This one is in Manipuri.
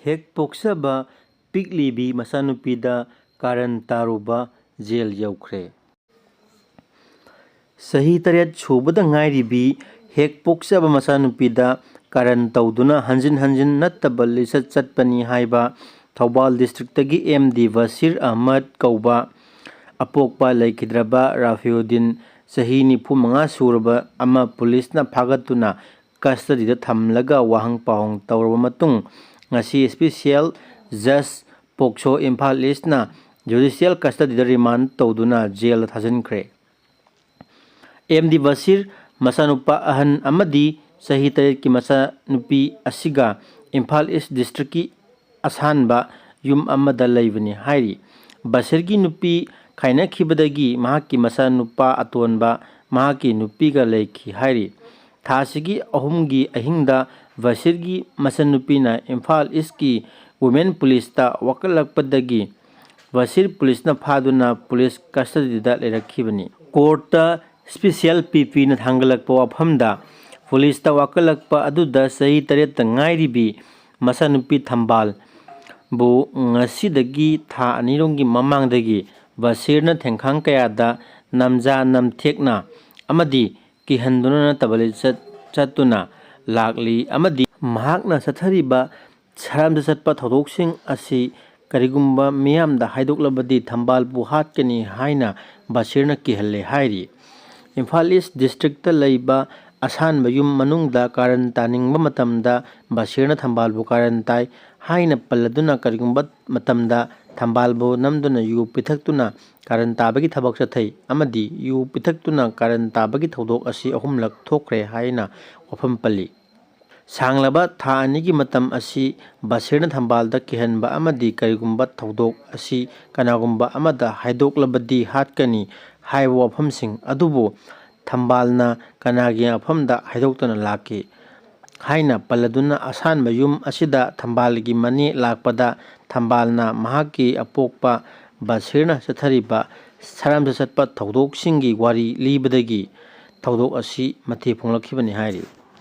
ꯍꯦꯛ ꯄꯣꯛꯆꯕ ꯄꯤꯛꯂꯤꯕꯤ ꯃꯆꯥꯅꯨꯄꯤꯗ ꯀꯥꯔꯟ ꯇꯥꯔꯨꯕ ꯖꯦꯜ ꯌꯧꯈ꯭ꯔꯦ꯫ ꯆꯍꯤ 8 ꯁꯨꯕꯗ ꯉꯥꯏꯔꯤꯕꯤ ꯍꯦꯛ ꯄꯣꯛꯆꯕ ꯃꯆꯥꯅꯨꯄꯤꯗ ꯀꯥꯔꯟ ꯇꯧꯗꯨꯅ ꯍꯟꯖꯤꯟ ꯍꯟꯖꯤꯟ ꯅꯠꯇꯕ ꯂꯤꯆꯠ ꯆꯠꯄꯅꯤ ꯍꯥꯏꯕ ꯊꯧꯕꯥꯜ ꯗꯤꯁꯇ꯭ꯔꯤꯛꯇꯒꯤ ꯑꯦꯝ.ꯗꯤ. ꯕꯁꯤꯔ ꯑꯍꯃꯗ ꯀꯧꯕ ꯑꯄꯣꯛꯄ ꯂꯩꯈꯤꯗ꯭ꯔꯕ ꯔꯥꯐꯤꯎꯗꯤꯟ ꯆꯍꯤ 95 ꯁꯨꯔꯕ ꯑꯃ ꯄꯨꯂꯤꯁꯅ ꯐꯥꯒꯠꯇꯨꯅ ꯀꯁꯇꯗꯤꯗ ꯊꯝꯂꯒ ꯋꯥꯍꯪ ꯄꯥꯎꯍꯪ ꯇꯧꯔꯕ ꯃꯇꯨꯡ ꯉꯁꯤ ꯁ꯭ꯄꯦꯁꯤꯑꯦꯜ ꯖꯖ ꯄꯣꯛꯁꯣ ꯏꯝꯐꯥꯜ ꯏꯁꯅ ꯖꯨꯗꯤꯁꯤꯌꯦꯜ ꯀꯁꯇꯗꯤꯗ ꯔꯤꯃꯥꯟꯗ ꯇꯧꯗꯨꯅ ꯖꯦꯜꯗ ꯊꯥꯖꯤꯟꯈ꯭ꯔꯦ꯫ ꯑꯦꯝ.ꯗꯤ. ꯕꯁꯤꯔ ꯃꯆꯥꯅꯨꯄꯥ ꯑꯍꯟ ꯑꯃꯗꯤ ꯆꯍꯤ 8ꯀꯤ ꯃꯆꯥꯅꯨꯄꯤ ꯑꯁꯤꯒ ꯏꯝꯐꯥꯜ ꯏꯁ ꯗꯤꯁꯇ꯭ꯔꯤꯛꯀꯤ ꯑꯁꯥꯟꯕ ꯌꯨꯝ ꯑꯃꯗ ꯂꯩꯕꯅꯤ ꯍꯥꯏꯔꯤ꯫ ꯕꯁꯤꯔꯒꯤ ꯅꯨꯄꯤ ꯈꯥꯏꯅꯈꯤꯕꯗꯒꯤ ꯃꯍꯥꯛꯀꯤ ꯃꯆꯥꯅꯨꯄꯥ ꯑꯇꯣꯟꯕ ꯃꯍꯥꯛꯀꯤ ꯅꯨꯄꯤꯒ ꯂꯩꯈꯤ ꯍꯥꯏꯔꯤ꯫ ꯊꯥꯁꯤꯒꯤ 3ꯒꯤ ꯑꯍꯤꯡꯗ ꯕꯁꯤꯔꯒꯤ ꯃꯆꯟꯅꯨꯄꯤꯅ ꯏꯝꯐꯥꯜ ꯏꯁꯀꯤ ꯋꯨꯃꯦꯟ ꯄꯨꯂꯤꯁꯇ ꯋꯥꯀꯠꯂꯛꯄꯗꯒꯤ ꯕꯁꯤꯔ ꯄꯨꯂꯤꯁꯅ ꯐꯥꯗꯨꯅ ꯄꯨꯂꯤꯁ ꯀꯁꯇꯗꯤꯗ ꯂꯩꯔꯛꯈꯤꯕꯅꯤ꯫ ꯀꯣꯔꯠꯇ ꯁ꯭ꯄꯦꯁꯤꯑꯦꯜ ꯄꯤ.ꯄꯤꯅ ꯊꯥꯡꯒꯠꯂꯛꯄ ꯋꯥꯐꯝꯗ ꯄꯨꯂꯤꯁꯇ ꯋꯥꯀꯠꯂꯛꯄ ꯑꯗꯨꯗ ꯆꯍꯤ 8ꯇ ꯉꯥꯏꯔꯤꯕꯤ ꯃꯆꯥꯅꯨꯄꯤ ꯊꯝꯕꯥꯜ ꯕꯨ ꯉꯁꯤꯗꯒꯤ ꯊꯥ 2ꯔꯣꯝꯒꯤ ꯃꯃꯥꯡꯗꯒꯤ ꯕꯁꯤꯔꯅ ꯊꯦꯡꯈꯥꯡ ꯀꯌꯥꯗ ꯅꯝꯖꯥ ꯅꯝꯊꯦꯛꯅ ꯑꯃꯗꯤ ꯀꯤꯍꯟꯗꯨꯅ ꯅꯠꯇꯕ ꯂꯤꯆꯠ ꯆꯠꯇꯨꯅ ꯂꯥꯛꯂꯤ ꯑꯃꯗꯤ ꯃꯍꯥꯛꯅ ꯆꯠꯊꯔꯤꯕ ꯁꯔꯝꯗ ꯆꯠꯄ ꯊꯧꯗꯣꯛꯁꯤꯡ ꯑꯁꯤ ꯀꯔꯤꯒꯨꯝꯕ ꯃꯤꯌꯥꯝꯗ ꯍꯥꯏꯗꯣꯛꯂꯕꯗꯤ ꯊꯝꯕꯥꯜꯕꯨ ꯍꯥꯠꯀꯅꯤ ꯍꯥꯏꯅ ꯕꯁꯤꯔꯅ ꯀꯤꯍꯜꯂꯦ ꯍꯥꯏꯔꯤ꯫ ꯏꯝꯐꯥꯜ ꯏꯁ ꯗꯤꯁꯇ꯭ꯔꯤꯛꯇ ꯂꯩꯕ ꯑꯁꯥꯟꯕ ꯌꯨꯝ ꯃꯅꯨꯡꯗ ꯀꯥꯔꯟ ꯇꯥꯅꯤꯡꯕ ꯃꯇꯝꯗ ꯕꯁꯤꯔꯅ ꯊꯝꯕꯥꯜꯕꯨ ꯀꯥꯔꯟ ꯇꯥꯏ ꯍꯥꯏꯅ ꯄꯜꯂꯗꯨꯅ ꯀꯔꯤꯒꯨꯝꯕ ꯃꯇꯝꯗ ꯊꯝꯕꯥꯜꯕꯨ ꯅꯝꯗꯨꯅ ꯌꯨ ꯄꯤꯊꯛꯇꯨꯅ ꯀꯥꯔꯟ ꯇꯥꯕꯒꯤ ꯊꯕꯛ ꯆꯠꯊꯩ ꯑꯃꯗꯤ ꯌꯨ ꯄꯤꯊꯛꯇꯨꯅ ꯀꯥꯔꯟ ꯇꯥꯕꯒꯤ ꯊꯧꯗꯣꯛ ꯑꯁꯤ 3ꯂꯛ ꯊꯣꯛꯈ꯭ꯔꯦ ꯍꯥꯏꯅ ꯋꯥꯐꯝ ꯄꯜꯂꯤ꯫ ꯁꯥꯡꯂꯕ ꯊꯥ 2ꯒꯤ ꯃꯇꯝ ꯑꯁꯤ ꯕꯁꯤꯔꯅ ꯊꯝꯕꯥꯜꯗ ꯀꯤꯍꯟꯕ ꯑꯃꯗꯤ ꯀꯔꯤꯒꯨꯝꯕ ꯊꯧꯗꯣꯛ ꯑꯁꯤ ꯀꯅꯥꯒꯨꯝꯕ ꯑꯃꯗ ꯍꯥꯏꯗꯣꯛꯂꯕꯗꯤ ꯍꯥꯠꯀꯅꯤ ꯍꯥꯏꯕ ꯋꯥꯐꯝꯁꯤꯡ ꯑꯗꯨꯕꯨ ꯊꯝꯕꯥꯜꯅ ꯀꯅꯥꯒꯤ ꯃꯐꯝꯗ ꯍꯥꯏꯗꯣꯛꯇꯨꯅ ꯂꯥꯛꯈꯤ ꯍꯥꯏꯅ ꯄꯜꯂꯗꯨꯅ ꯑꯁꯥꯟꯕ ꯌꯨꯝ ꯑꯁꯤꯗ ꯊꯝꯕꯥꯜꯒꯤ ꯃꯅꯦ ꯂꯥꯛꯄꯗ ꯊꯝꯕꯥꯜꯅ ꯃꯍꯥꯛꯀꯤ ꯑꯄꯣꯛꯄ ꯕꯁꯤꯔꯅ ꯆꯠꯊꯔꯤꯕ ꯁꯔꯝꯗ ꯆꯠꯄ ꯊꯧꯗꯣꯛꯁꯤꯡꯒꯤ ꯋꯥꯔꯤ ꯂꯤꯕꯗꯒꯤ ꯊꯧꯗꯣꯛ ꯑꯁꯤ ꯃꯊꯦ ꯐꯣꯡꯂꯛꯈꯤꯕꯅꯤ ꯍꯥꯏꯔꯤ꯫